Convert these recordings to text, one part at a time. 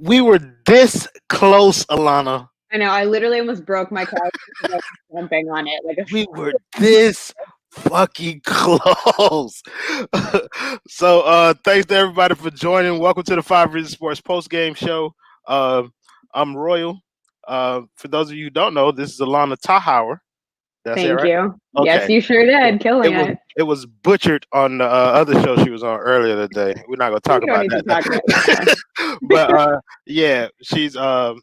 We were this close, Alana. I know. I literally almost broke my couch because I was jumping on it like a. We were this fucking close. So thanks to everybody for joining. Welcome to the Five Reasons Sports post game show. I'm Royal. For those of you who don't know, this is Alana Tahauer. Did I say it Thank right? you. Yes, Okay. you sure Yeah. did. Killing it. It was butchered on the other show she was on earlier today. We're not gonna talk We don't about need to that talk about that. though. But yeah, she's an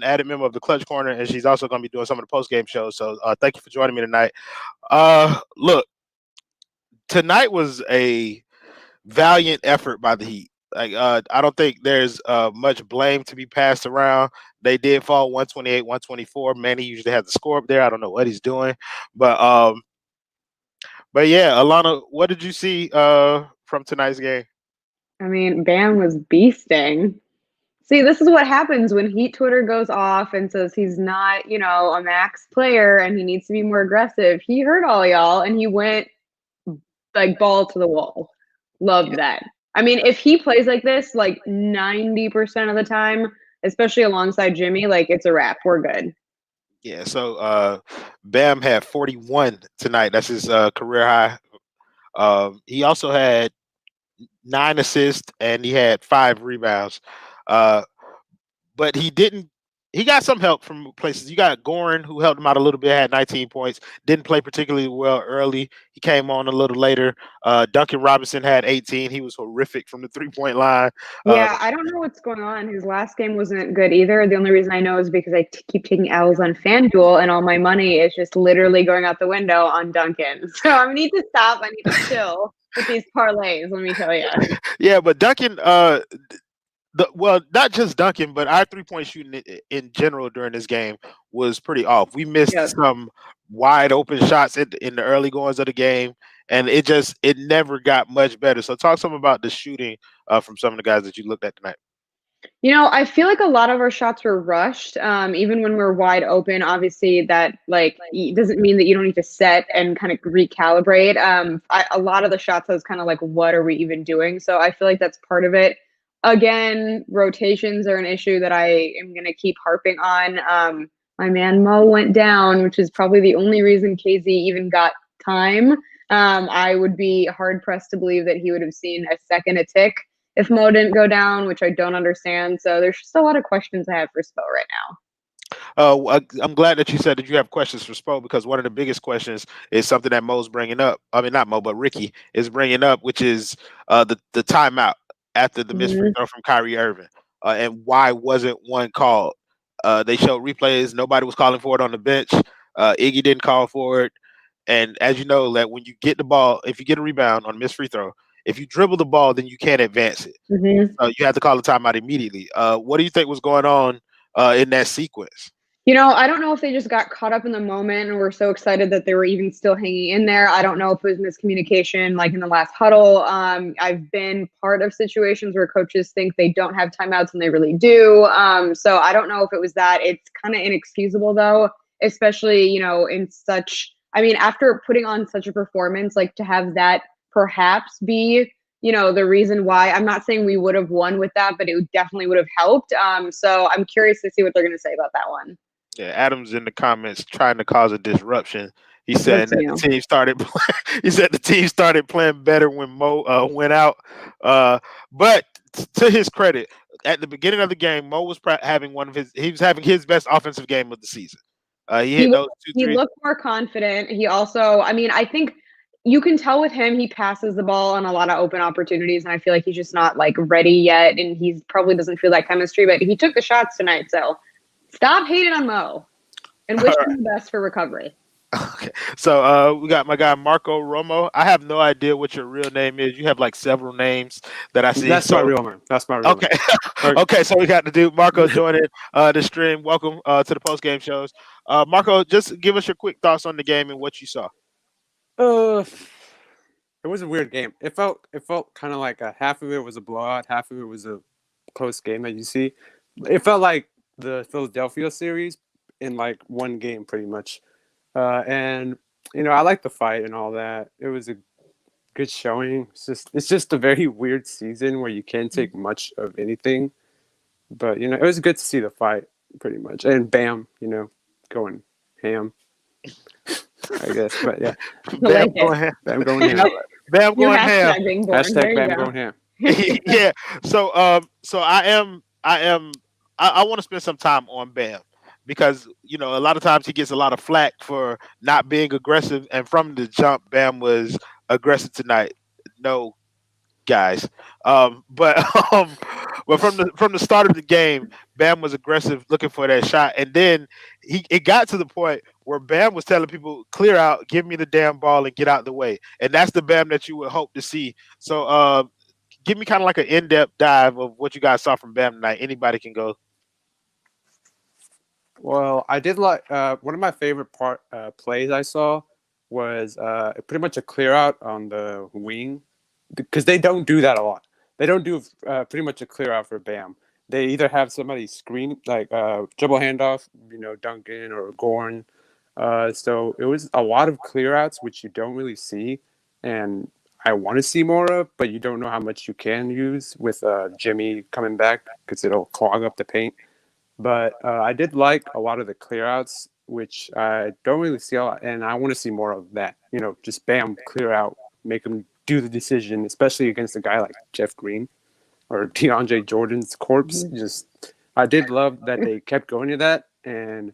added member of the Clutch Corner, and she's also going to be doing some of the post game shows. So thank you for joining me tonight. Look, tonight was a valiant effort by the Heat. Like I don't think there's much blame to be passed around. They did fall 128, 124. Manny usually has the score up there. I don't know what he's doing, but yeah, Alana, what did you see from tonight's game? I mean, Bam was beasting. See, this is what happens when Heat Twitter goes off and says he's not, a max player and he needs to be more aggressive. He heard all y'all and he went like ball to the wall. Loved that. I mean, if he plays like this, like 90% of the time, especially alongside Jimmy, like it's a wrap. We're good. Yeah, so Bam had 41 tonight. That's his career high. He also had 9 assists and he had 5 rebounds. But he didn't. He got some help from places. You got Goran, who helped him out a little bit, had 19 points. Didn't play particularly well early. He came on a little later. Duncan Robinson had 18. He was horrific from the 3-point line. Yeah, I don't know what's going on. His last game wasn't good either. The only reason I know is because I keep taking L's on FanDuel, and all my money is just literally going out the window on Duncan. So I need to stop. I need to chill with these parlays. Let me tell you. Yeah, but Duncan. Not just Duncan, but our 3-point shooting in general during this game was pretty off. We missed some wide open shots in the early goings of the game, and it never got much better. So talk some about the shooting from some of the guys that you looked at tonight. I feel like a lot of our shots were rushed. Even when we're wide open, obviously that doesn't mean that you don't need to set and kind of recalibrate. A lot of the shots I was kind of like, what are we even doing? So I feel like that's part of it. Again, rotations are an issue that I am going to keep harping on. My man Mo went down, which is probably the only reason KZ even got time. I would be hard pressed to believe that he would have seen a second a tick if Mo didn't go down, which I don't understand. So there's just a lot of questions I have for Spo right now. I'm glad that you said that you have questions for Spo, because one of the biggest questions is something that Mo's bringing up. I mean, not Mo, but Ricky is bringing up, which is the timeout after the missed free throw from Kyrie Irving, and why wasn't one called? They showed replays. Nobody was calling for it on the bench. Iggy didn't call for it. And as you know, that when you get the ball, if you get a rebound on a missed free throw, if you dribble the ball, then you can't advance it. You have to call a timeout immediately. What do you think was going on in that sequence? I don't know if they just got caught up in the moment and were so excited that they were even still hanging in there. I don't know if it was miscommunication, like in the last huddle. I've been part of situations where coaches think they don't have timeouts and they really do. So I don't know if it was that. It's kind of inexcusable, though, especially, after putting on such a performance, like to have that perhaps be the reason why. I'm not saying we would have won with that, but it definitely would have helped. So I'm curious to see what they're going to say about that one. Yeah, Adam's in the comments trying to cause a disruption. He said that the team started. He said the team started playing better when Mo went out. But to his credit, at the beginning of the game, Mo was having he was having his best offensive game of the season. He hit those 2 He looked more confident. He also, I think you can tell with him, he passes the ball on a lot of open opportunities, and I feel like he's just not like ready yet, and he probably doesn't feel that chemistry. But he took the shots tonight, so. Stop hating on Mo and wish him the best for recovery. Okay. So we got my guy Marco Romo. I have no idea what your real name is. You have like several names that I see. That's my real name. Okay. Okay, so we got the dude Marco joining the stream. Welcome to the post game shows. Marco, just give us your quick thoughts on the game and what you saw. It was a weird game. It felt kind of like half of it was a blowout, half of it was a close game that you see. It felt like the Philadelphia series in like one game pretty much. And I like the fight and all that. It was a good showing. It's just a very weird season where you can't take much of anything. But it was good to see the fight, pretty much, and Bam, going ham, I guess. But yeah, I Bam like it. going ham. Bam going ham. Bam New going ham. hashtag being born. There Hashtag you Bam go. going ham. Yeah. So I want to spend some time on Bam because a lot of times he gets a lot of flack for not being aggressive, and from the jump, Bam was aggressive tonight. No, guys. But but from the start of the game, Bam was aggressive, looking for that shot, and then it got to the point where Bam was telling people, "Clear out, give me the damn ball, and get out the way." And that's the Bam that you would hope to see. So, give me kind of like an in-depth dive of what you guys saw from Bam tonight. Anybody can go. Well, I did like one of my favorite plays I saw was pretty much a clear out on the wing because they don't do that a lot. They don't do pretty much a clear out for Bam. They either have somebody screen like dribble handoff, Duncan or Gorn. So it was a lot of clear outs which you don't really see, and I want to see more of, but you don't know how much you can use with Jimmy coming back because it'll clog up the paint. But I did like a lot of the clear outs, which I don't really see a lot, and I want to see more of that. Just Bam, clear out, make him do the decision, especially against a guy like Jeff Green or DeAndre Jordan's corpse. I did love that they kept going to that, and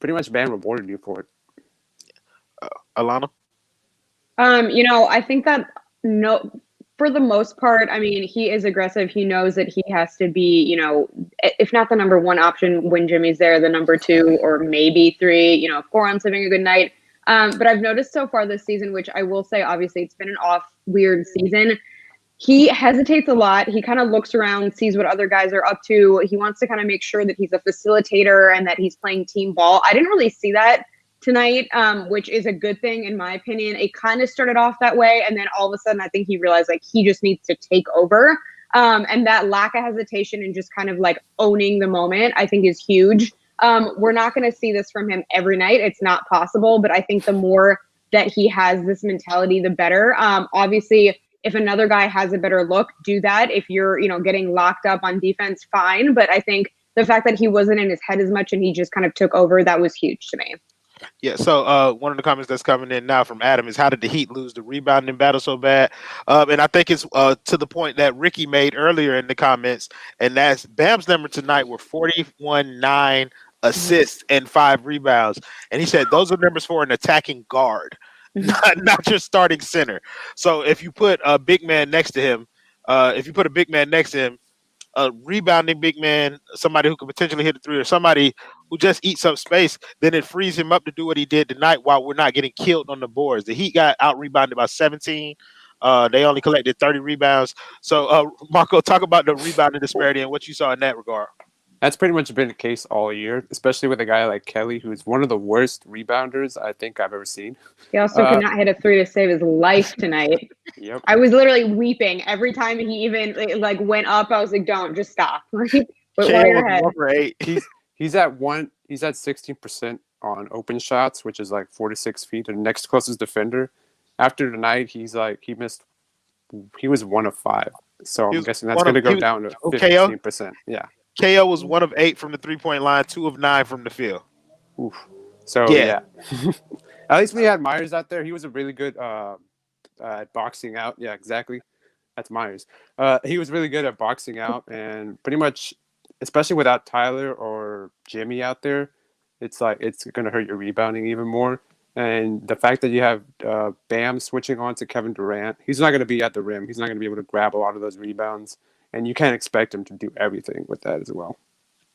pretty much Bam rewarded you for it. Alana? I think that for the most part, I mean, he is aggressive. He knows that he has to be, if not the number one option when Jimmy's there, the number two or maybe three, if Goran's having a good night. But I've noticed so far this season, which I will say, obviously, it's been an off, weird season. He hesitates a lot. He kind of looks around, sees what other guys are up to. He wants to kind of make sure that he's a facilitator and that he's playing team ball. I didn't really see that tonight, which is a good thing in my opinion. It kind of started off that way, and then all of a sudden I think he realized like he just needs to take over. And that lack of hesitation and just kind of like owning the moment, I think is huge. We're not going to see this from him every night. It's not possible, but I think the more that he has this mentality, the better. Obviously, if another guy has a better look, do that. If you're, getting locked up on defense, fine. But I think the fact that he wasn't in his head as much and he just kind of took over, that was huge to me. Yeah, so one of the comments that's coming in now from Adam is, how did the Heat lose the rebounding battle so bad? And I think it's to the point that Ricky made earlier in the comments, and that's Bam's number tonight were 41, 9 assists and 5 rebounds. And he said those are numbers for an attacking guard, not your starting center. So if you put a big man next to him, a rebounding big man, somebody who could potentially hit a three, or somebody who just eats up space, then it frees him up to do what he did tonight while we're not getting killed on the boards. The Heat got out rebounded by 17. They only collected 30 rebounds. So, Marco, talk about the rebounding disparity and what you saw in that regard. That's pretty much been the case all year, especially with a guy like Kelly, who's one of the worst rebounders I think I've ever seen. He also could not hit a three to save his life tonight. Yep. I was literally weeping every time he even went up. I was like, "Don't, just stop." Your head. He's at 16% on open shots, which is like 4 to 6 feet, and next closest defender. After tonight, he was 1 of 5. So I'm guessing that's going to go down to 15%. Yeah. KO was 1 of 8 from the 3-point line, 2 of 9 from the field. Oof. So yeah. At least we had Myers out there. He was a really good at boxing out. Yeah, exactly. That's Myers. He was really good at boxing out, and pretty much, especially without Tyler or Jimmy out there, it's like it's gonna hurt your rebounding even more. And the fact that you have Bam switching on to Kevin Durant, he's not gonna be at the rim. He's not gonna be able to grab a lot of those rebounds, and you can't expect him to do everything with that as well.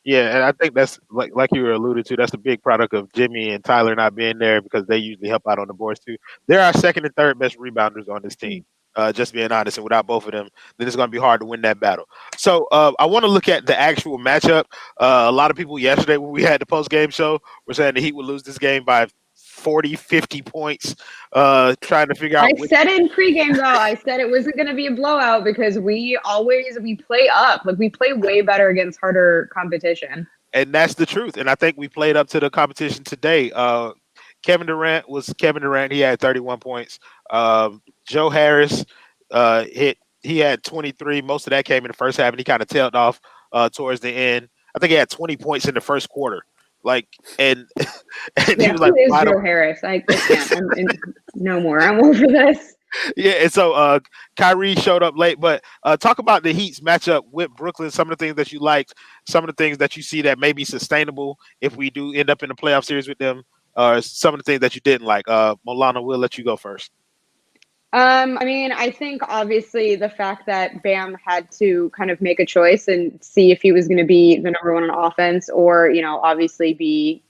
Yeah, and I think that's like you were alluded to. That's a big product of Jimmy and Tyler not being there, because they usually help out on the boards too. They're our second and third best rebounders on this team. Just being honest, and without both of them, then it's going to be hard to win that battle. So I want to look at the actual matchup. A lot of people yesterday when we had the post game show were saying the Heat would lose this game by 40, 50 points, trying to figure out. I said in pregame, though, I said it wasn't going to be a blowout because we play up. Like, we play way better against harder competition. And that's the truth. And I think we played up to the competition today. Kevin Durant was Kevin Durant. He had 31 points. Joe Harris he had 23. Most of that came in the first half, and he kind of tailed off towards the end. I think he had 20 points in the first quarter. Like and and he Yeah, was who like is wide Joe open. Harris? I can't. No more. I'm over this. Yeah, and so Kyrie showed up late, but talk about the Heat's matchup with Brooklyn. Some of the things that you liked, some of the things that you see that may be sustainable if we do end up in a playoff series with them. Some of the things that you didn't like. Molana, we'll let you go first. I mean, I think obviously the fact that Bam had to kind of make a choice and see if he was going to be the number one on offense or, obviously be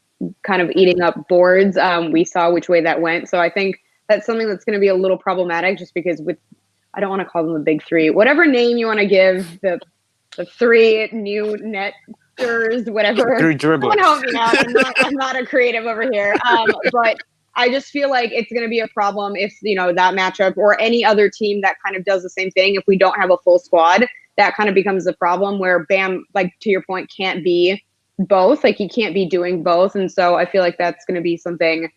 kind of eating up boards. We saw which way that went. So I think that's something that's going to be a little problematic just because I don't want to call them the big three, whatever name you want to give the three new netters, whatever. Three Someone dribblers. help me out. I'm not a creative over here. But I just feel like it's going to be a problem if, that matchup or any other team that kind of does the same thing. If we don't have a full squad, that kind of becomes a problem where Bam, like to your point, can't be both. Like he can't be doing both. And so I feel like that's going to be something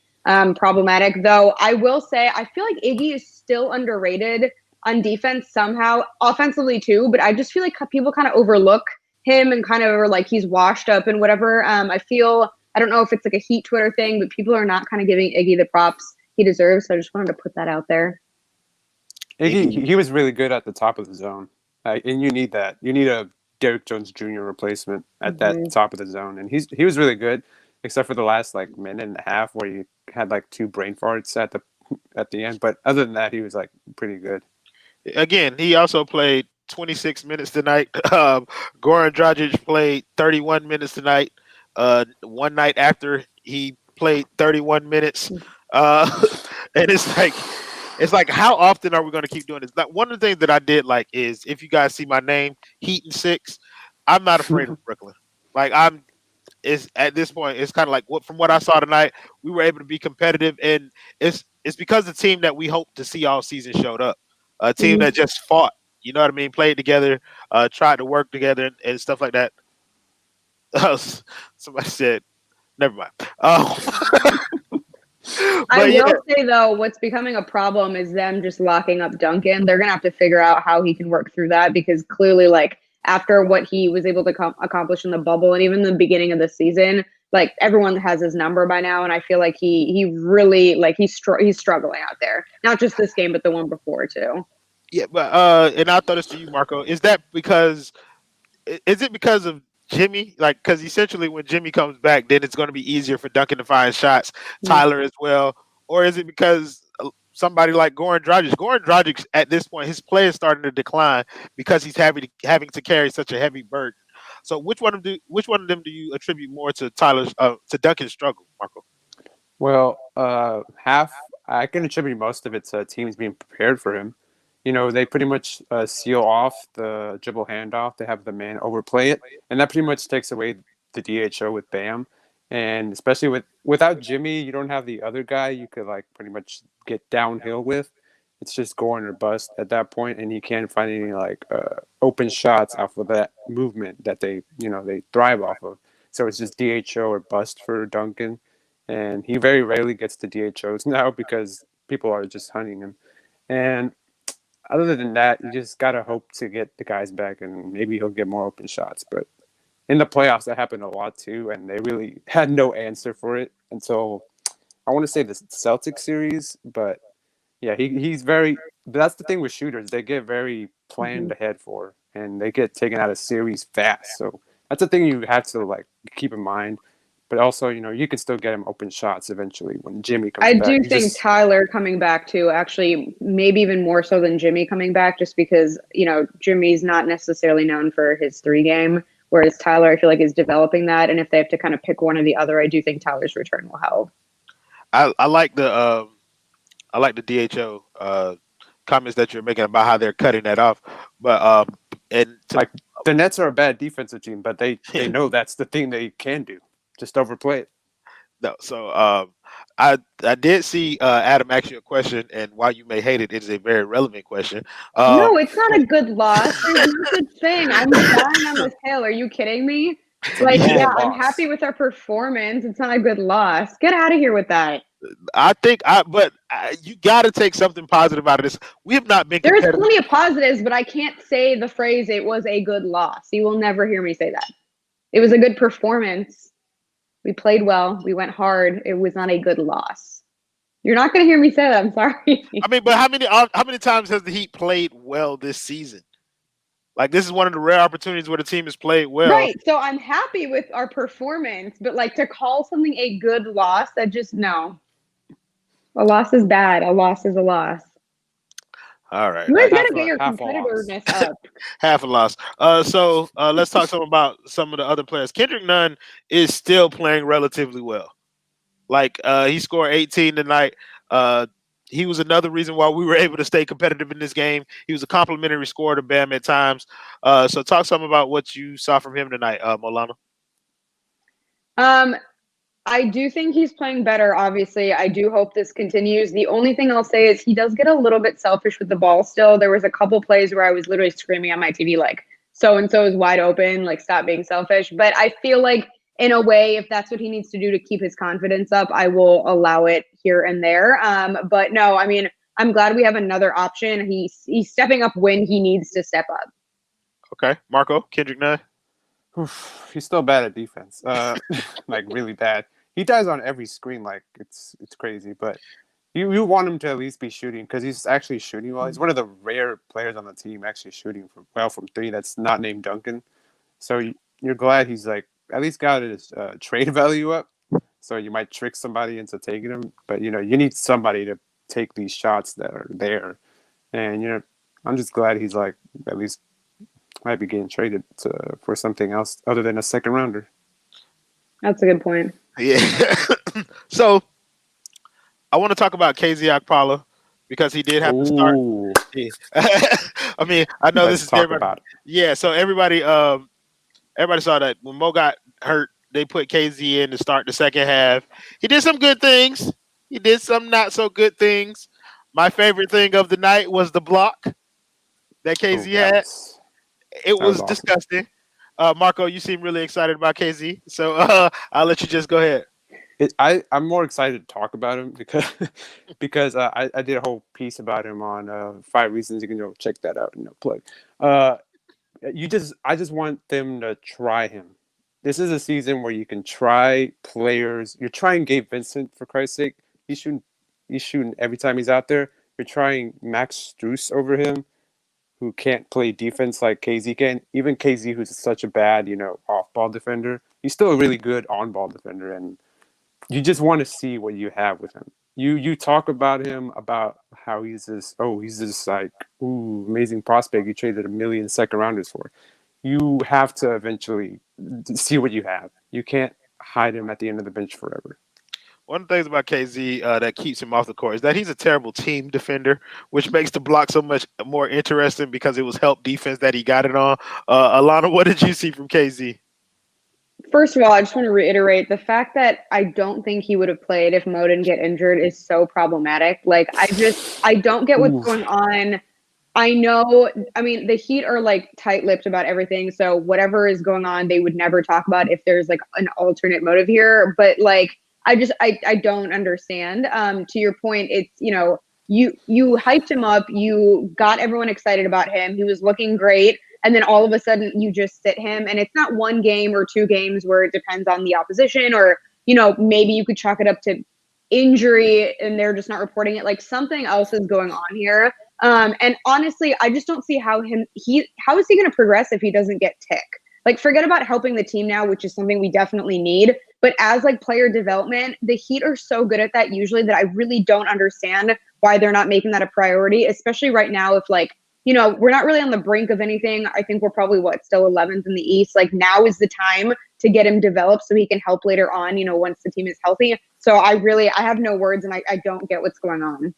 problematic. Though I will say, I feel like Iggy is still underrated on defense somehow, offensively too. But I just feel like people kind of overlook him and kind of are like he's washed up and whatever. I don't know if it's like a Heat Twitter thing, but people are not kind of giving Iggy the props he deserves. So I just wanted to put that out there. Iggy, he was really good at the top of the zone, and you need that. You need a Derrick Jones Jr. replacement at that top of the zone, and he was really good, except for the last like minute and a half where you had like two brain farts at the end. But other than that, he was like pretty good. Again, he also played 26 minutes tonight. Goran Dragic played 31 minutes tonight. One night after he played 31 minutes, and it's like how often are we going to keep doing this? Like one of the things that I did like is if you guys see my name, Heat and 6, I'm not afraid of Brooklyn. Like it's at this point, it's kind of like from what I saw tonight, we were able to be competitive, and it's because the team that we hoped to see all season showed up. A team that just fought, you know what I mean, played together, tried to work together and stuff like that. Somebody said, never mind. I will say though, what's becoming a problem is them just locking up Duncan. They're gonna have to figure out how he can work through that because clearly, like after what he was able to accomplish in the bubble and even the beginning of the season, like everyone has his number by now, and I feel like he really like he's struggling out there. Not just this game, but the one before too. Yeah, but and I'll throw this to you, Marco. Is it because of Jimmy? Like, because essentially when Jimmy comes back, then it's going to be easier for Duncan to find shots, Tyler as well, or is it because somebody like Goran Dragic? Goran Dragic at this point, his play is starting to decline because he's having to carry such a heavy burden. So which one of them do you attribute more to to Duncan's struggle, Marco? Well, half I can attribute most of it to teams being prepared for him. They pretty much seal off the dribble handoff. They have the man overplay it, and that pretty much takes away the DHO with Bam. And especially without Jimmy, you don't have the other guy you could like pretty much get downhill with. It's just going or bust at that point, and you can't find any like open shots off of that movement that they thrive off of. So it's just DHO or bust for Duncan, and he very rarely gets the DHOs now because people are just hunting him. And other than that, you just gotta hope to get the guys back, and maybe he'll get more open shots. But in the playoffs, that happened a lot too, and they really had no answer for it until I want to say the Celtics series. But yeah, he's very. That's the thing with shooters; they get very planned ahead for, and they get taken out of series fast. So that's the thing you have to like keep in mind. But also, you can still get him open shots eventually when Jimmy comes back. I do think Tyler coming back too, actually, maybe even more so than Jimmy coming back, just because, Jimmy's not necessarily known for his 3-game, whereas Tyler, I feel like, is developing that. And if they have to kind of pick one or the other, I do think Tyler's return will help. I like the DHO comments that you're making about how they're cutting that off, but like the Nets are a bad defensive team, but they know that's the thing they can do. Just overplay it. No, so I did see Adam ask you a question, and while you may hate it, it is a very relevant question. No, it's not a good loss. There's no such thing. I'm dying on this hill. Are you kidding me? Like, bad yeah, I'm loss. happy with our performance. It's not a good loss. Get out of here with that. But you got to take something positive out of this. We have not been There's competitive. plenty of positives, but I can't say the phrase "it was a good loss." You will never hear me say that. It was a good performance. We played well. We went hard. It was not a good loss. You're not going to hear me say that. I'm sorry. I mean, but how many times has the Heat played well this season? Like, this is one of the rare opportunities where the team has played well. Right. So I'm happy with our performance, but like to call something a good loss, that just no. A loss is bad. A loss is a loss. All right. You guys got Half to get your a loss. competitiveness up. Half a loss. So let's talk some about some of the other players. Kendrick Nunn is still playing relatively well. Like, he scored 18 tonight. He was another reason why we were able to stay competitive in this game. He was a complimentary scorer to Bam at times. So talk some about what you saw from him tonight, Molana. I do think he's playing better, obviously. I do hope this continues. The only thing I'll say is he does get a little bit selfish with the ball still. There was a couple plays where I was literally screaming on my TV like, so-and-so is wide open, like stop being selfish. But I feel like in a way, if that's what he needs to do to keep his confidence up, I will allow it here and there. But no, I mean, I'm glad we have another option. He's stepping up when he needs to step up. Okay. Marco, Kendrick Nunn. He's still bad at defense. Like really bad. He dies on every screen, like it's crazy. But you want him to at least be shooting because he's actually shooting well. He's one of the rare players on the team actually shooting from three that's not named Duncan. So you're glad he's like at least got his trade value up. So you might trick somebody into taking him, but you need somebody to take these shots that are there. And I'm just glad he's like at least might be getting traded for something else other than a second rounder. That's a good point. Yeah. So I want to talk about KZ Okpala because he did have to start. I mean, I know this is talk everybody. about it. Yeah, so everybody saw that when Mo got hurt, they put KZ in to start the second half. He did some good things. He did some not so good things. My favorite thing of the night was the block that KZ had. It was awesome. disgusting. Marco, you seem really excited about KZ, so I'll let you just go ahead. I'm more excited to talk about him because I did a whole piece about him on 5 reasons. You can go check that out and plug. I just want them to try him. This is a season where you can try players. You're trying Gabe Vincent, for Christ's sake. He's shooting every time he's out there. You're trying Max Strus over him, who can't play defense like KZ can. Even KZ, who's such a bad, off-ball defender, he's still a really good on-ball defender, and you just want to see what you have with him. You talk about him about how he's this like amazing prospect you traded 1 million second rounders for. You have to eventually see what you have. You can't hide him at the end of the bench forever. One of the things about KZ that keeps him off the court is that he's a terrible team defender, which makes the block so much more interesting because it was help defense that he got it on. Alana, what did you see from KZ? First of all, I just want to reiterate the fact that I don't think he would have played if Mo didn't get injured is so problematic. Like, I don't get what's going on. I know, I mean, the Heat are like tight-lipped about everything. So whatever is going on, they would never talk about if there's like an alternate motive here. But like, I don't understand. To your point, it's, you hyped him up. You got everyone excited about him. He was looking great. And then all of a sudden you just sit him. And it's not 1 game or 2 games where it depends on the opposition or, maybe you could chalk it up to injury and they're just not reporting it. Like something else is going on here. And honestly, I just don't see how is he going to progress if he doesn't get tick? Like forget about helping the team now, which is something we definitely need. But as like player development, the Heat are so good at that usually that I really don't understand why they're not making that a priority, especially right now if like, we're not really on the brink of anything. I think we're probably still 11th in the East. Like now is the time to get him developed so he can help later on, once the team is healthy. So I have no words and I don't get what's going on.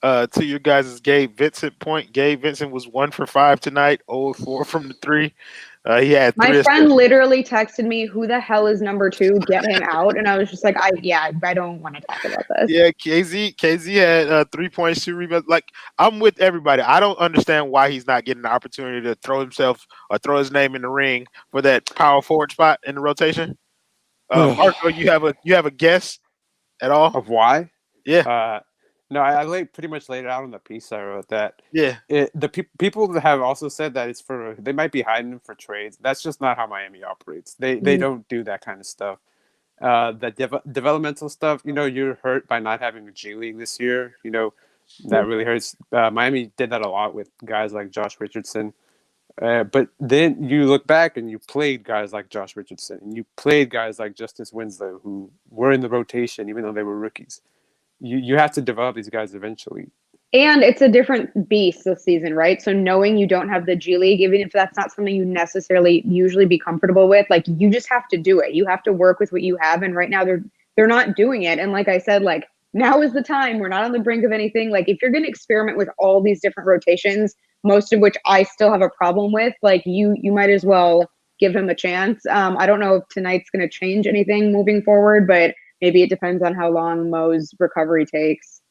To your guys' Gabe Vincent point, Gabe Vincent was 1 for 5 tonight, 0 4 from the 3. He had My 3 friend assists. literally texted me, "Who the hell is number 2? Get him out." And I was just like, I don't want to talk about this. Yeah, KZ had 3 points, 2 rebounds. Like I'm with everybody. I don't understand why he's not getting the opportunity to throw himself or throw his name in the ring for that power forward spot in the rotation. Marco, you have a guess at all? Of why? Yeah, No, I pretty much laid it out on the piece I wrote that yeah. people have also said that it's for they might be hiding him for trades. That's just not how Miami operates. They don't do that kind of stuff. The developmental stuff, you're hurt by not having a G League this year. That really hurts. Miami did that a lot with guys like Josh Richardson. But then you look back and you played guys like Josh Richardson and you played guys like Justice Winslow who were in the rotation even though they were rookies. You have to develop these guys eventually. And it's a different beast this season, right? So knowing you don't have the G League, even if that's not something you necessarily usually be comfortable with, like you just have to do it. You have to work with what you have. And right now they're not doing it. And like I said, like now is the time. We're not on the brink of anything. Like if you're going to experiment with all these different rotations, most of which I still have a problem with, like you might as well give him a chance. I don't know if tonight's going to change anything moving forward, but maybe it depends on how long Mo's recovery takes.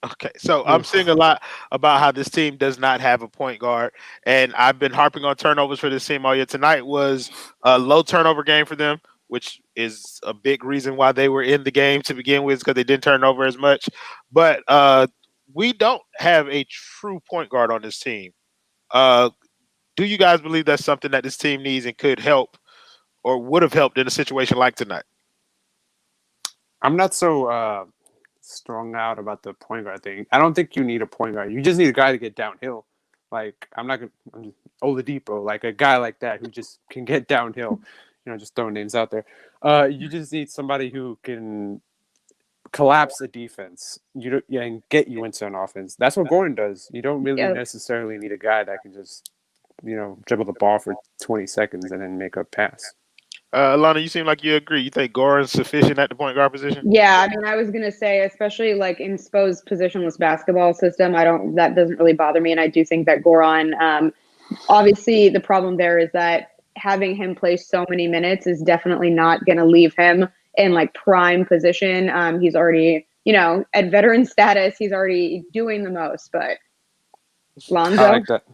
Okay, so I'm seeing a lot about how this team does not have a point guard, and I've been harping on turnovers for this team all year. Tonight was a low turnover game for them, which is a big reason why they were in the game to begin with, because they didn't turn over as much. But we don't have a true point guard on this team. Uh, do you guys believe that's something that this team needs and could help, or would have helped in a situation like tonight? I'm not so strung out about the point guard thing. I don't think you need a point guard. You just need a guy to get downhill. Like I'm Oladipo, like a guy like that who just can get downhill. Just throwing names out there. You just need somebody who can collapse the defense. And get you into an offense. That's what Gordon does. You don't really necessarily need a guy that can just dribble the ball for 20 seconds and then make a pass. Alana, you seem like you agree. You think Goran's sufficient at the point guard position? Yeah, I mean, I was gonna say, especially like in Spo's positionless basketball system, that doesn't really bother me, and I do think that Goran, obviously, the problem there is that having him play so many minutes is definitely not gonna leave him in like prime position. He's already, at veteran status, he's already doing the most. But Lonzo, I like that.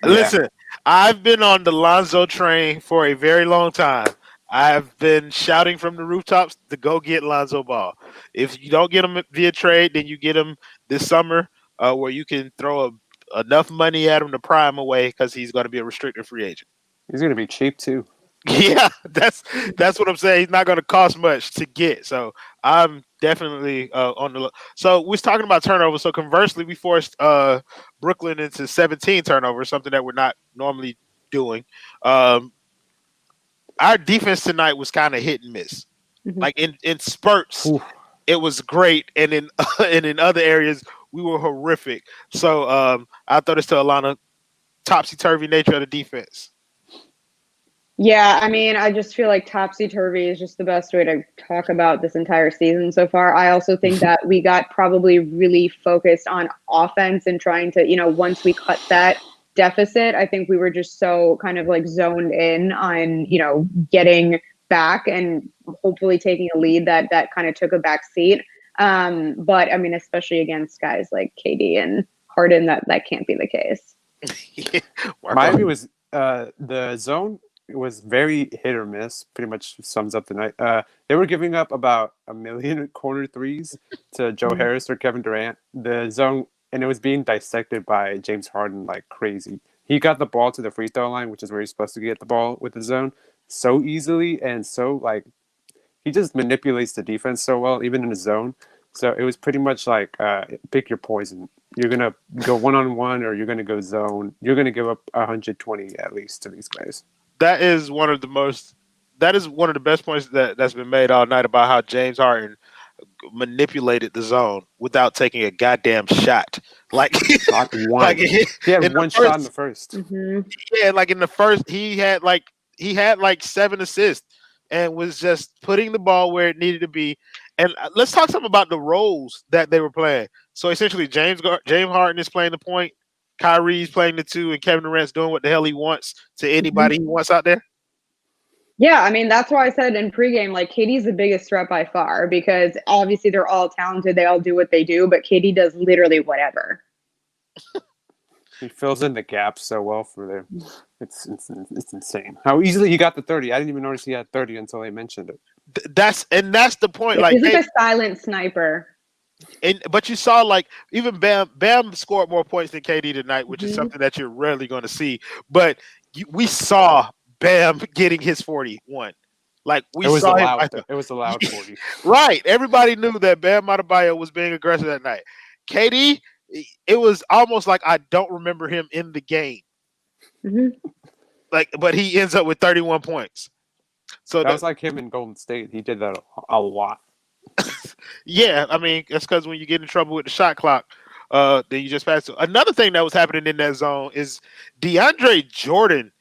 Listen, I've been on the Lonzo train for a very long time. I've been shouting from the rooftops to go get Lonzo Ball. If you don't get him via trade, then you get him this summer, where you can throw enough money at him to pry him away, because he's going to be a restricted free agent. He's going to be cheap too. Yeah, that's what I'm saying. He's not going to cost much to get. So I'm definitely on the. So we're talking about turnovers. So conversely, we forced Brooklyn into 17 turnovers, something that we're not normally doing. Our defense tonight was kind of hit and miss. Mm-hmm. Like in spurts, it was great, and in and in other areas we were horrific. So I thought it's to Alana, topsy-turvy nature of the defense. Yeah, I mean, I just feel like topsy-turvy is just the best way to talk about this entire season so far. I also think that we got probably really focused on offense and trying to, once we cut that deficit, I think we were just so kind of like zoned in on, getting back and hopefully taking a lead that kind of took a back seat. But I mean, especially against guys like KD and Harden, that can't be the case. Miami was the zone was very hit or miss. Pretty much sums up the night. They were giving up about 1 million corner threes to Joe Harris or Kevin Durant. The zone, and it was being dissected by James Harden like crazy. He got the ball to the free throw line, which is where he's supposed to get the ball with the zone, so easily, and so like he just manipulates the defense so well, even in the zone. So it was pretty much like pick your poison. You're gonna go 1-on-1, or you're gonna go zone. You're gonna give up 120 at least to these guys. That is one of the best points that's been made all night about how James Harden manipulated the zone without taking a goddamn shot. Like one. Like he had one shot in the first. Mm-hmm. Yeah, like in the first, he had like 7 assists and was just putting the ball where it needed to be. And let's talk something about the roles that they were playing. So essentially, James Harden is playing the point. Kyrie's playing the 2 and Kevin Durant's doing what the hell he wants to anybody he wants out there? Yeah, I mean, that's why I said in pregame, like, KD's the biggest threat by far because obviously they're all talented. They all do what they do, but KD does literally whatever. He fills in the gaps so well for them. It's insane. How easily he got the 30. I didn't even notice he had 30 until they mentioned it. That's the point. Yeah, like he's like a silent sniper. But you saw like even Bam scored more points than KD tonight, which is something that you're rarely going to see. But we saw Bam getting his 41. Like we saw him. It was a loud 40. Right. Everybody knew that Bam Adebayo was being aggressive that night. KD, it was almost like I don't remember him in the game. But he ends up with 31 points. So that was like him in Golden State. He did that a lot. Yeah, I mean, that's because when you get in trouble with the shot clock, then you just pass it. Another thing that was happening in that zone is DeAndre Jordan.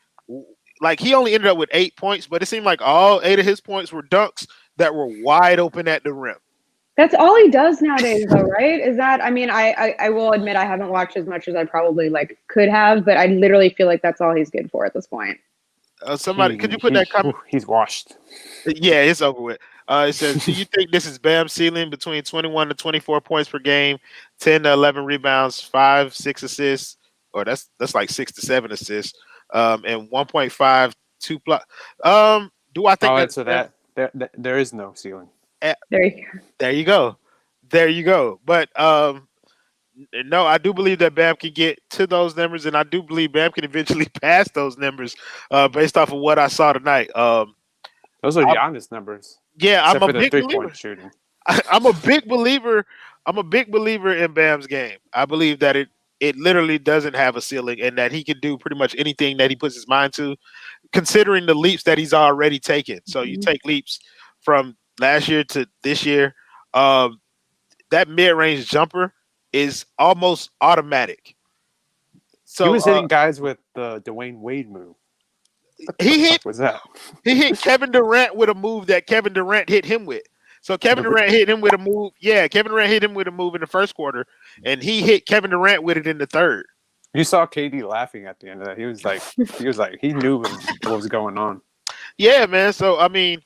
Like he only ended up with 8 points, but it seemed like all 8 of his points were dunks that were wide open at the rim. That's all he does nowadays, though, right? Is that? I mean, I will admit I haven't watched as much as I probably could have, but I literally feel like that's all he's good for at this point. Somebody, could you put that comment? He's washed. Yeah, it's over with. It says, do you think this is Bam's ceiling between 21 to 24 points per game, 10 to 11 rebounds, 5-6 assists, or that's like 6 to 7 assists, and 1.5 2 plus? Do I think that's that there is no ceiling? There you go. But no, I do believe that Bam can get to those numbers, and I do believe Bam can eventually pass those numbers based off of what I saw tonight. Those are Giannis numbers. Yeah, I'm a big believer. Shooting. I'm a big believer. I'm a big believer in Bam's game. I believe that it literally doesn't have a ceiling, and that he can do pretty much anything that he puts his mind to, considering the leaps that he's already taken. So you take leaps from last year to this year. That mid-range jumper is almost automatic. So he was hitting guys with the Dwayne Wade move. He hit Kevin Durant with a move that Kevin Durant hit him with. So Kevin Durant hit him with a move. Yeah, Kevin Durant hit him with a move in the first quarter, and he hit Kevin Durant with it in the third. You saw KD laughing at the end of that. He was like, he knew what was going on. Yeah, man. So I mean,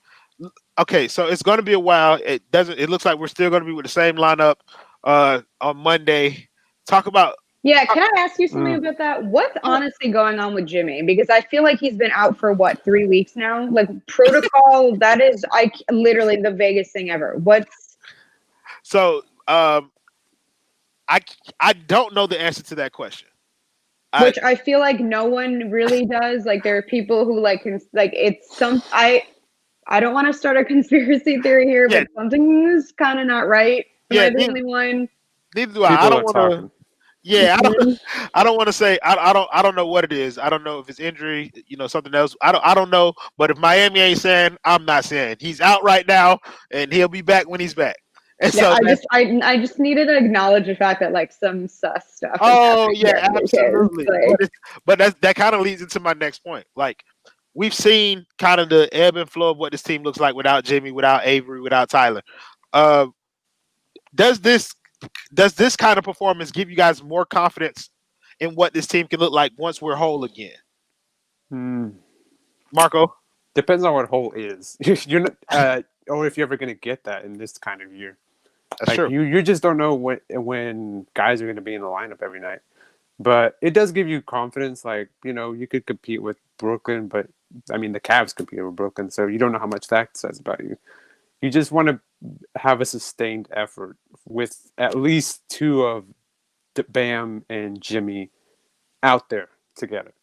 okay, so it's going to be a while. It looks like we're still going to be with the same lineup on Monday. Talk about. Yeah, can I ask you something about that? What's honestly going on with Jimmy? Because I feel like he's been out for 3 weeks now. Like protocol, that is literally the vaguest thing ever. So I don't know the answer to that question. Which I feel like no one really does. Like there are people who it's some I don't want to start a conspiracy theory here, but something's kind of not right. Am I the only one? Neither do I. I don't want to. Yeah, I don't want to say I don't know what it is. I don't know if it's injury, something else. I don't know. But if Miami ain't saying, I'm not saying. He's out right now, and he'll be back when he's back. And so I just needed to acknowledge the fact that some sus stuff. Oh yeah, absolutely. But that kind of leads into my next point. Like we've seen kind of the ebb and flow of what this team looks like without Jimmy, without Avery, without Tyler. Does this kind of performance give you guys more confidence in what this team can look like once we're whole again? Marco? Depends on what whole is. You're not, or if you're ever going to get that in this kind of year. That's true. You just don't know when guys are going to be in the lineup every night. But it does give you confidence. You could compete with Brooklyn, but I mean, the Cavs compete with Brooklyn, so you don't know how much that says about you. You just want to have a sustained effort with at least 2 of Bam and Jimmy out there together.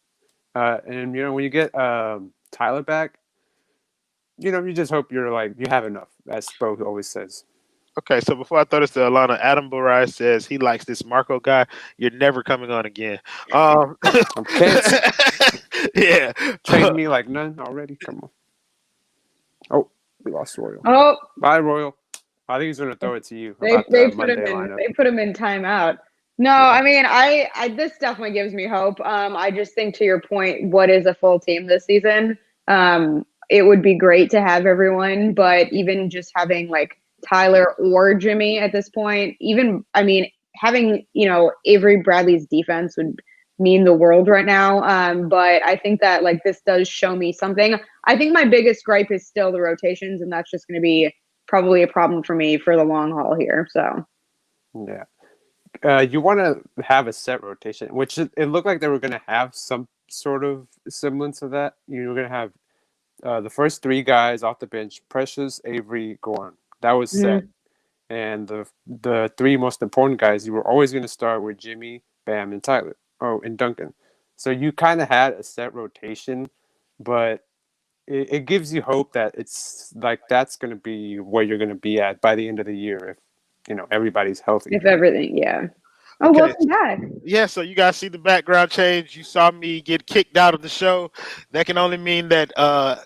And when you get Tyler back, you just hope you have enough, as Spo always says. Okay, so before I throw this to Alana, Adam Barai says he likes this Marco guy. You're never coming on again. I'm canceled. Yeah. Trained me like none already. Come on. Oh, we lost Royal. Oh. Bye, Royal. I think he's going to throw it to you. They put him in timeout. No, I mean, I this definitely gives me hope. I just think, to your point, what is a full team this season? It would be great to have everyone, but even just having Tyler or Jimmy at this point, having Avery Bradley's defense would mean the world right now. But I think that like this does show me something. I think my biggest gripe is still the rotations, and that's just going to be probably a problem for me for the long haul here. So yeah, you want to have a set rotation, which it looked like they were going to have some sort of semblance of that. You were going to have the first three guys off the bench: Precious, Avery, Gorn. That was set. And the three most important guys you were always going to start with Jimmy, Bam, and Tyler. Oh, and Duncan. So you kind of had a set rotation, but it gives you hope that it's like that's going to be where you're going to be at by the end of the year if everybody's healthy. If everything, yeah. Oh, Okay. welcome back. Yeah, so you guys see the background change. You saw me get kicked out of the show. That can only mean that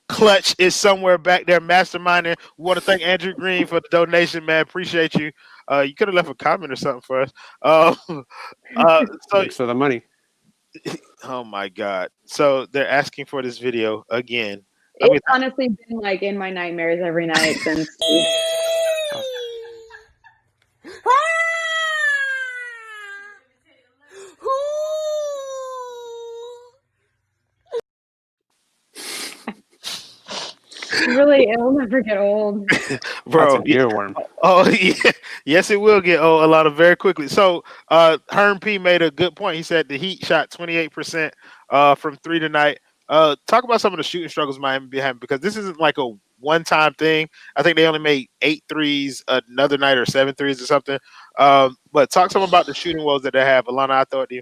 Clutch is somewhere back there masterminding. We want to thank Andrew Green for the donation, man. Appreciate you. You could have left a comment or something for us. So Thanks for the money. oh my God. So they're asking for this video again. It's honestly been like in my nightmares every night since. Really, it'll never get old. Bro, That's an earworm. Oh yeah, yes, it will get old a lot of very quickly. So, Herm P made a good point. He said the Heat shot 28% from three tonight. Talk about some of the shooting struggles Miami be having because this isn't like a one-time thing. I think they only made 8 threes another night or 7 threes or something. But talk some about the shooting woes that they have. Alana, I thought you.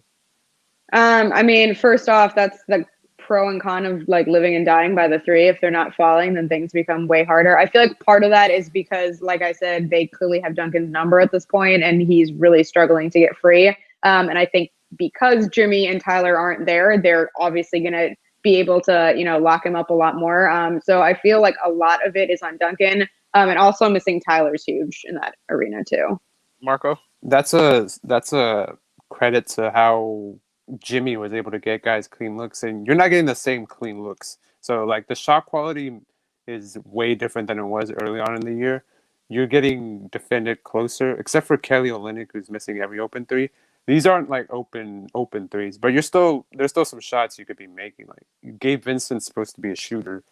I mean, first off, that's the pro and con of like living and dying by the three. If they're not falling, then things become way harder. I feel like part of that is because, like I said, they clearly have Duncan's number at this point, and he's really struggling to get free. And I think because Jimmy and Tyler aren't there, they're obviously going to be able to, lock him up a lot more. So I feel like a lot of it is on Duncan, and also missing Tyler's huge in that arena too. Marco, that's a credit to how Jimmy was able to get guys clean looks, and you're not getting the same clean looks. So like the shot quality is way different than it was early on in the year. You're getting defended closer, except for Kelly Olynyk, who's missing every open three. These aren't like open threes, but there's still some shots you could be making. Like Gabe Vincent's supposed to be a shooter,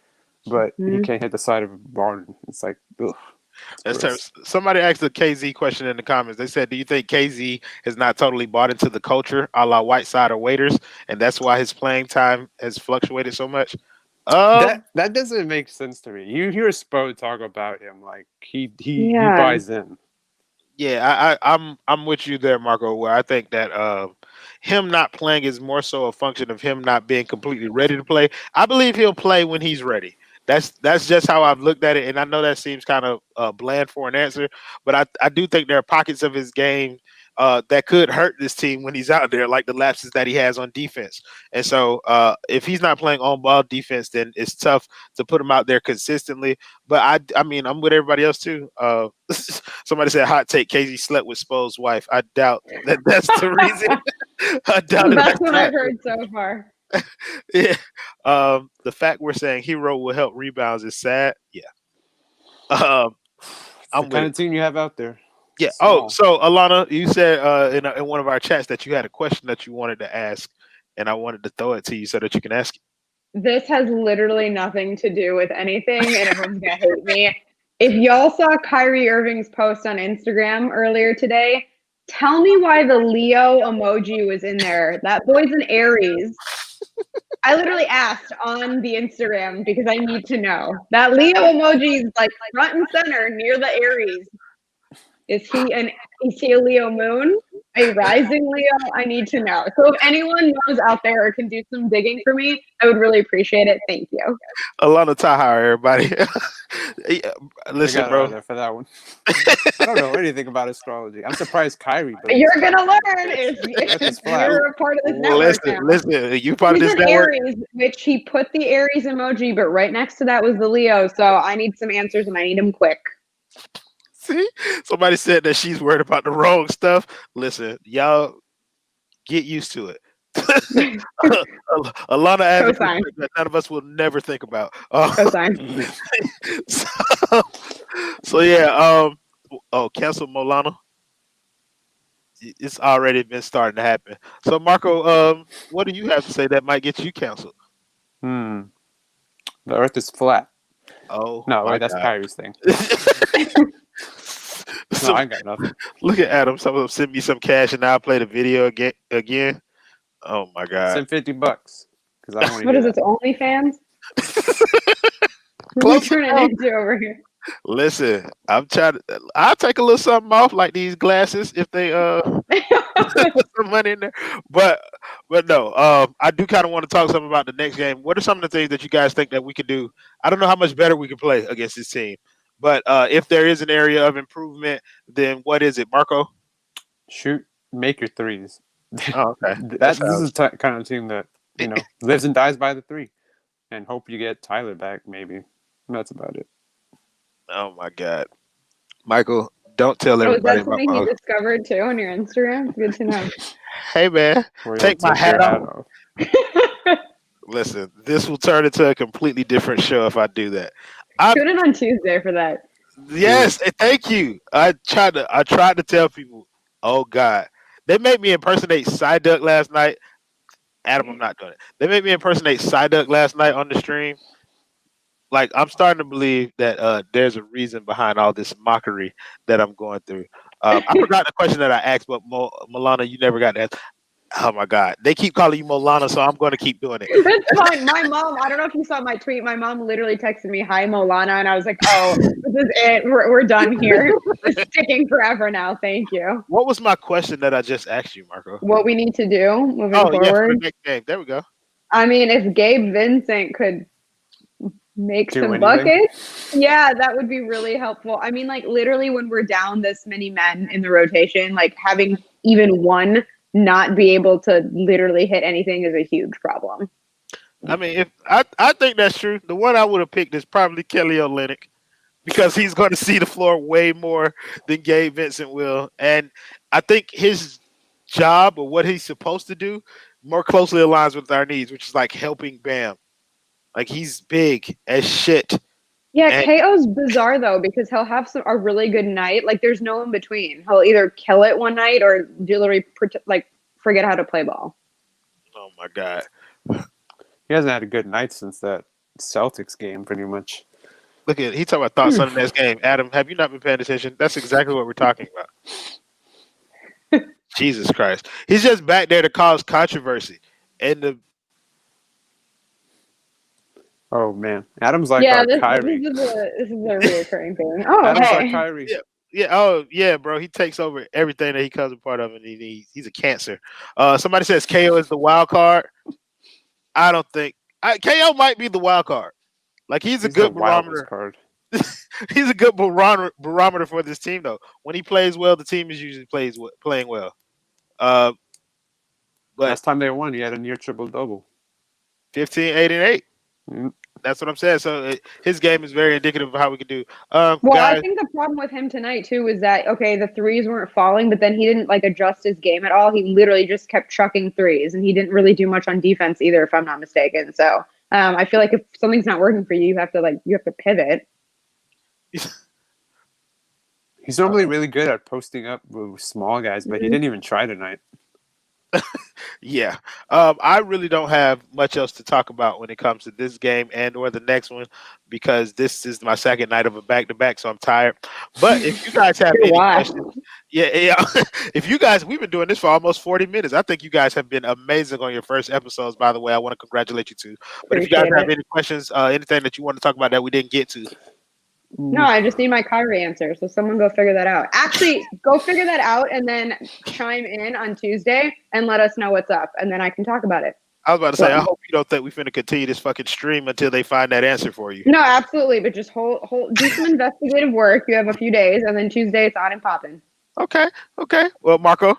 but he can't hit the side of a barn. It's like, ugh. Somebody asked a KZ question in the comments. They said, do you think KZ has not totally bought into the culture a la Whiteside or Waiters, and that's why his playing time has fluctuated so much? That doesn't make sense to me. You hear Spo talk about him like he buys in. Yeah, I'm with you there, Marco, where I think that him not playing is more so a function of him not being completely ready to play. I believe he'll play when he's ready. That's just how I've looked at it, and I know that seems kind of bland for an answer, but I do think there are pockets of his game that could hurt this team when he's out there, like the lapses that he has on defense. And so if he's not playing on-ball defense, then it's tough to put him out there consistently. But I mean, I'm with everybody else too. Somebody said hot take: KZ slept with Spo's wife. I doubt that that's the reason. I doubt that's what I've heard so far. Yeah. The fact we're saying Hero will help rebounds is sad. Yeah. I'm the kind of team you have out there. Yeah. Small. Oh, so Alana, you said in one of our chats that you had a question that you wanted to ask, and I wanted to throw it to you so that you can ask it. This has literally nothing to do with anything, and everyone's gonna hate me. If y'all saw Kyrie Irving's post on Instagram earlier today, tell me why the Leo emoji was in there. That boy's an Aries. I literally asked on the Instagram because I need to know. That Leo emoji is like front and center near the Aries. Is he a Leo moon? A rising Leo? I need to know. So if anyone knows out there or can do some digging for me, I would really appreciate it. Thank you. Alana Tahar, everybody. Listen, bro. There for that one. I don't know anything about astrology. I'm surprised Kyrie. You're gonna learn if you're a part of this network. Listen, you part He's of this network. Aries, which he put the Aries emoji, but right next to that was the Leo. So I need some answers and I need them quick. See, somebody said that she's worried about the wrong stuff. Listen, y'all get used to it. Alana asked that none of us will never think about. So yeah, cancel Molana. it's already been starting to happen. So Marco, what do you have to say that might get you canceled? The Earth is flat. Oh No, my wait, that's God. Kyrie's thing. No, So I got nothing. look at Adam. Someone send me some cash and I'll play the video again. Oh my God. Send $50 because I don't want to What hear is that. this? OnlyFans? What are we Close turning enough. into over here? Listen, I'm trying to. I'll take a little something off, like these glasses, if they put some money in there. But no, I do kind of want to talk something about the next game. What are some of the things that you guys think that we could do? I don't know how much better we can play against this team, but if there is an area of improvement, then what is it, Marco? Make your threes. Oh, okay. This is the kind of team that lives and dies by the three, and hope you get Tyler back. Maybe that's about it. Oh my God, Michael! Don't tell Oh, is everybody that about something my. you discovered too on your Instagram? It's good to know. Hey man, Where you'll take my take your hat hat off. off. Listen, this will turn into a completely different show if I do that. I Tune in on Tuesday for that. Yes, and thank you. I tried to tell people. Oh God, they made me impersonate Psyduck last night. Adam, I'm not doing it. They made me impersonate Psyduck last night on the stream. Like I'm starting to believe that there's a reason behind all this mockery that I'm going through. I forgot the question that I asked, but Milana, you never got that. Oh my God, they keep calling you Milana, so I'm going to keep doing it. That's fine. My mom, I don't know if you saw my tweet. My mom literally texted me, "Hi, Molana," and I was like, "Oh, this is it. We're done here. It's sticking forever now. Thank you." What was my question that I just asked you, Marco? What we need to do moving Oh yeah, for the forward. next game. There we go. I mean, if Gabe Vincent could make Do some anything? buckets, yeah, that would be really helpful. I mean, like literally when we're down this many men in the rotation, like having even one not be able to literally hit anything is a huge problem. I mean, if I think that's true. The one I would have picked is probably Kelly Olynyk because he's going to see the floor way more than Gabe Vincent will, and I think his job or what he's supposed to do more closely aligns with our needs, which is like helping Bam. Like he's big as shit, Yeah, and KO's bizarre though because he'll have a really good night. Like there's no in between. He'll either kill it one night or literally forget how to play ball. oh my God, He hasn't had a good night since that Celtics game, pretty much. look at he talking about thoughts on the next game. Adam, have you not been paying attention? That's exactly what we're talking about. Jesus Christ, he's just back there to cause controversy, and the Oh man, Adam's like Yeah, our this Kyrie. is a reoccurring thing. Oh, Adam's our hey. Kyrie. yeah. Yeah, oh yeah, bro. He takes over everything that he comes a part of, and he's a cancer. Somebody says KO is the wild card. I don't think KO might be the wild card. Like he's a He's the good wildest barometer. card. He's a good barometer for this team, though. When he plays well, the team is usually playing well. Uh, but Last time they won, he had a near triple double. 15, 8, and 8. Mm. That's what I'm saying. So his game is very indicative of how we can do. Well, Guys, I think the problem with him tonight too was that okay, the threes weren't falling, but then he didn't like adjust his game at all. He literally just kept chucking threes, and he didn't really do much on defense either, if I'm not mistaken. So I feel like if something's not working for you, you have to pivot. He's normally really good at posting up with small guys, but he didn't even try tonight. yeah, I really don't have much else to talk about when it comes to this game and or the next one because this is my second night of a back-to-back, so I'm tired. But if you guys have any questions, yeah, if you guys, we've been doing this for almost 40 minutes. I think you guys have been amazing on your first episodes. By the way, I want to congratulate you too. But if you guys have any questions, anything that you want to talk about that we didn't get to. No, I just need my Kyrie answer. So someone go figure that out. Actually, go figure that out and then chime in on Tuesday and let us know what's up. And then I can talk about it. I was about to say, I hope you don't think we're finna continue this fucking stream until they find that answer for you. No, absolutely. But just do some investigative work. You have a few days and then Tuesday it's on and popping. Okay. Well, Marco?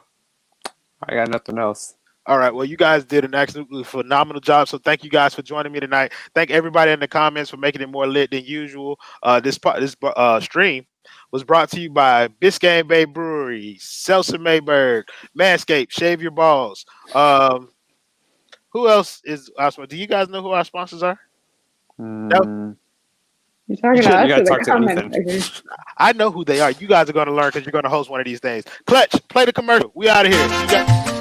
I got nothing else. All right. Well, you guys did an absolutely phenomenal job. So thank you guys for joining me tonight. Thank everybody in the comments for making it more lit than usual. This stream was brought to you by Biscayne Bay Brewery, Seltzer Mayberg, Manscaped, Shave Your Balls. Who else is our sponsor? Do you guys know who our sponsors are? No. You talking to You us gotta or the talk to comment Ethan. section? I know who they are. You guys are going to learn because you're going to host one of these days. Clutch, play the commercial. We out of here.